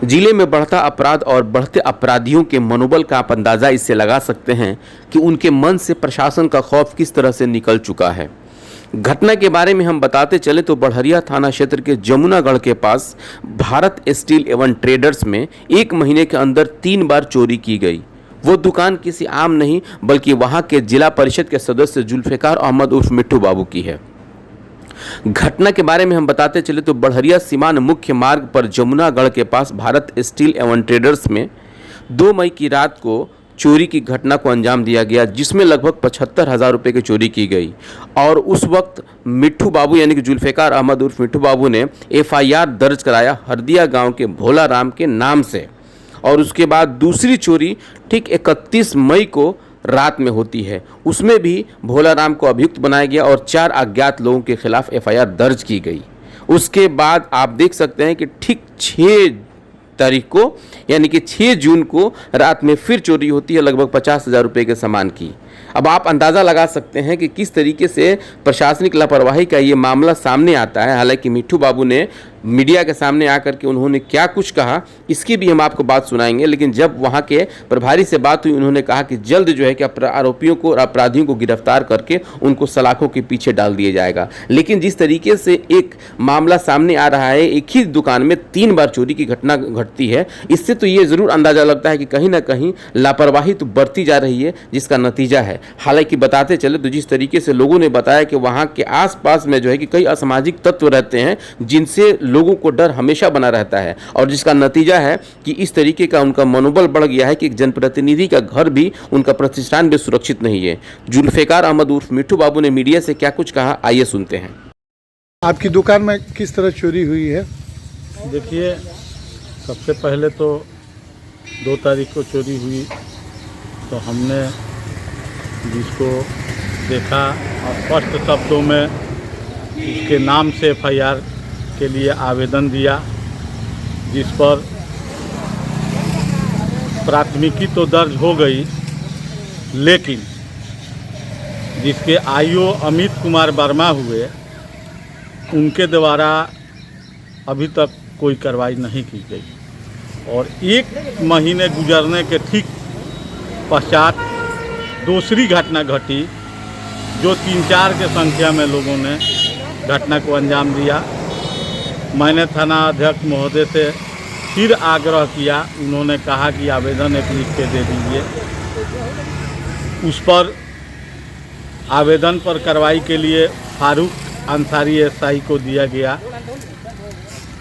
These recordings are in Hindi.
जिले में बढ़ता अपराध और बढ़ते अपराधियों के मनोबल का आप अंदाज़ा इससे लगा सकते हैं कि उनके मन से प्रशासन का खौफ किस तरह से निकल चुका है। घटना के बारे में हम बताते चले तो बड़हरिया थाना क्षेत्र के जमुनागढ़ के पास भारत स्टील एवं ट्रेडर्स में 1 महीने के अंदर 3 बार चोरी की गई। वो दुकान किसी आम नहीं बल्कि वहां के जिला परिषद के सदस्य जुल्फिकार अहमद उर्फ मिट्टू बाबू की है। घटना के बारे में हम बताते चले तो बड़हरिया सीमांत मुख्य मार्ग पर जमुनागढ़ के पास भारत स्टील एवं ट्रेडर्स में 2 मई की रात को चोरी की घटना को अंजाम दिया गया, जिसमें लगभग 75,000 रुपये की चोरी की गई। और उस वक्त मिट्टू बाबू यानी कि जुल्फिकार अहमद उर्फ मिट्टू बाबू ने FIR दर्ज कराया हरदिया गांव के भोला राम के नाम से। और उसके बाद दूसरी चोरी ठीक 31 मई को रात में होती है, उसमें भी भोला राम को अभियुक्त बनाया गया और 4 अज्ञात लोगों के खिलाफ FIR दर्ज की गई। उसके बाद आप देख सकते हैं कि ठीक 6 तारीख को यानी कि 6 जून को रात में फिर चोरी होती है लगभग 50,000 रुपये के सामान की। अब आप अंदाज़ा लगा सकते हैं कि किस तरीके से प्रशासनिक लापरवाही का ये मामला सामने आता है। हालांकि मिट्टू बाबू ने मीडिया के सामने आकर के उन्होंने क्या कुछ कहा इसकी भी हम आपको बात सुनाएंगे, लेकिन जब वहाँ के प्रभारी से बात हुई उन्होंने कहा कि जल्द जो है कि आरोपियों को और अपराधियों को गिरफ्तार करके उनको सलाखों के पीछे डाल दिया जाएगा। लेकिन जिस तरीके से एक मामला सामने आ रहा है, एक ही दुकान में 3 बार चोरी की घटना घटती है, इससे तो ये ज़रूर अंदाज़ा लगता है कि कहीं ना कहीं लापरवाही तो बढ़ती जा रही है, जिसका नतीजा है। हालांकि बताते चले तो जिस तरीके से लोगों ने बताया कि वहाँ के आसपास में जो है कि कई असामाजिक तत्व रहते हैं जिनसे लोगों को डर हमेशा बना रहता है, और जिसका नतीजा है कि इस तरीके का उनका मनोबल बढ़ गया है कि एक जनप्रतिनिधि का घर भी, उनका प्रतिष्ठान भी सुरक्षित नहीं है। जुल्फिकार अहमद उर्फ मिट्टू बाबू ने मीडिया से क्या कुछ कहा, आइए सुनते हैं। आपकी दुकान में किस तरह चोरी हुई है? देखिए, सबसे पहले तो 2 तारीख को चोरी हुई तो हमने जिसको देखा और स्पष्ट शब्दों में उसके नाम से FIR के लिए आवेदन दिया, जिस पर प्राथमिकी तो दर्ज हो गई, लेकिन जिसके IO अमित कुमार वर्मा हुए उनके द्वारा अभी तक कोई कार्रवाई नहीं की गई। और 1 महीने गुजरने के ठीक पश्चात दूसरी घटना घटी जो 3-4 के संख्या में लोगों ने घटना को अंजाम दिया। मैंने थाना अध्यक्ष महोदय से फिर आग्रह किया, उन्होंने कहा कि आवेदन एक लिख के दे दीजिए। उस पर आवेदन पर कार्रवाई के लिए फारूक अंसारी SI को दिया गया,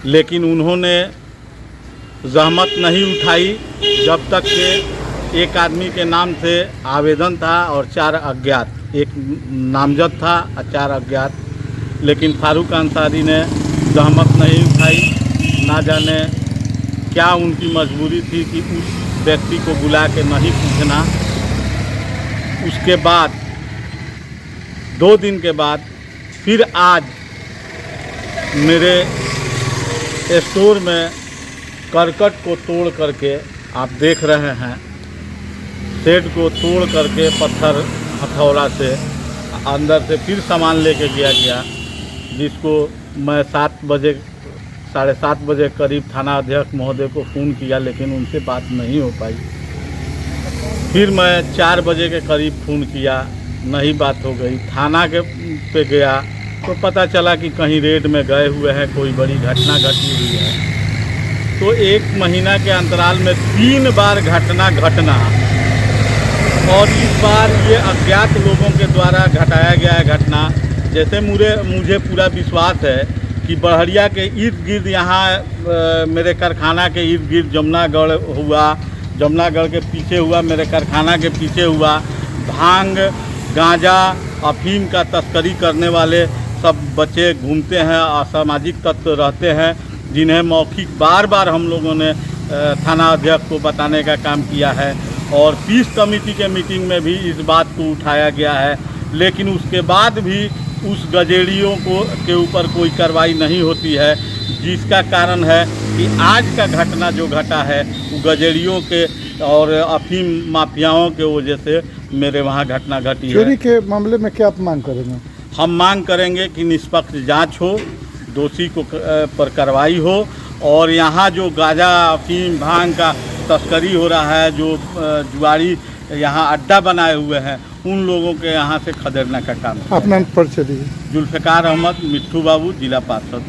लेकिन उन्होंने जहमत नहीं उठाई जब तक के एक आदमी के नाम से आवेदन था और 4 अज्ञात, एक नामजद था और 4 अज्ञात, लेकिन फारूक अंसारी ने जहमत नहीं उठाई। ना जाने क्या उनकी मजबूरी थी कि उस व्यक्ति को बुला के नहीं पूछना। उसके बाद 2 दिन के बाद फिर आज मेरे स्टोर में करकट को तोड़ करके, आप देख रहे हैं, शेड को तोड़ करके पत्थर हथौड़ा से अंदर से फिर सामान लेके गया, जिसको मैं 7 बजे 7:30 बजे करीब थाना अध्यक्ष महोदय को फ़ोन किया, लेकिन उनसे बात नहीं हो पाई। फिर मैं 4 बजे के करीब फ़ोन किया, नहीं बात हो गई। थाना के पे गया तो पता चला कि कहीं रेड में गए हुए हैं, कोई बड़ी घटना घटी हुई है। तो 1 महीना के अंतराल में 3 बार घटना और इस बार ये अज्ञात लोगों के द्वारा घटाया गया है घटना। जैसे मुझे पूरा विश्वास है कि बड़हरिया के इर्द गिर्द, यहाँ मेरे कारखाना के इर्द गिर्द जमुनागढ़ हुआ, जमुनागढ़ के पीछे हुआ, मेरे कारखाना के पीछे हुआ, भांग, गांजा, अफीम का तस्करी करने वाले सब बच्चे घूमते हैं, असामाजिक तत्व रहते हैं, जिन्हें मौखिक बार हम लोगों ने थाना अध्यक्ष को बताने का काम किया है। और पीस कमेटी के मीटिंग में भी इस बात को उठाया गया है, लेकिन उसके बाद भी उस गजेड़ियों के ऊपर कोई कार्रवाई नहीं होती है, जिसका कारण है कि आज का घटना जो घटा है वो गजेड़ियों के और अफीम माफियाओं के वजह से मेरे वहाँ घटना घटी है। चोरी के मामले में क्या आप मांग करेंगे? हम मांग करेंगे कि निष्पक्ष जांच हो, दोषी को पर कार्रवाई हो और यहाँ जो गांजा अफीम भांग का तस्करी हो रहा है, जो जुआरी यहाँ अड्डा बनाए हुए हैं, उन लोगों के यहाँ से खदेड़ने का काम। अपना परिचय दीजिए। जुल्फ़िकार अहमद, मिट्ठू बाबू, जिला पार्षद।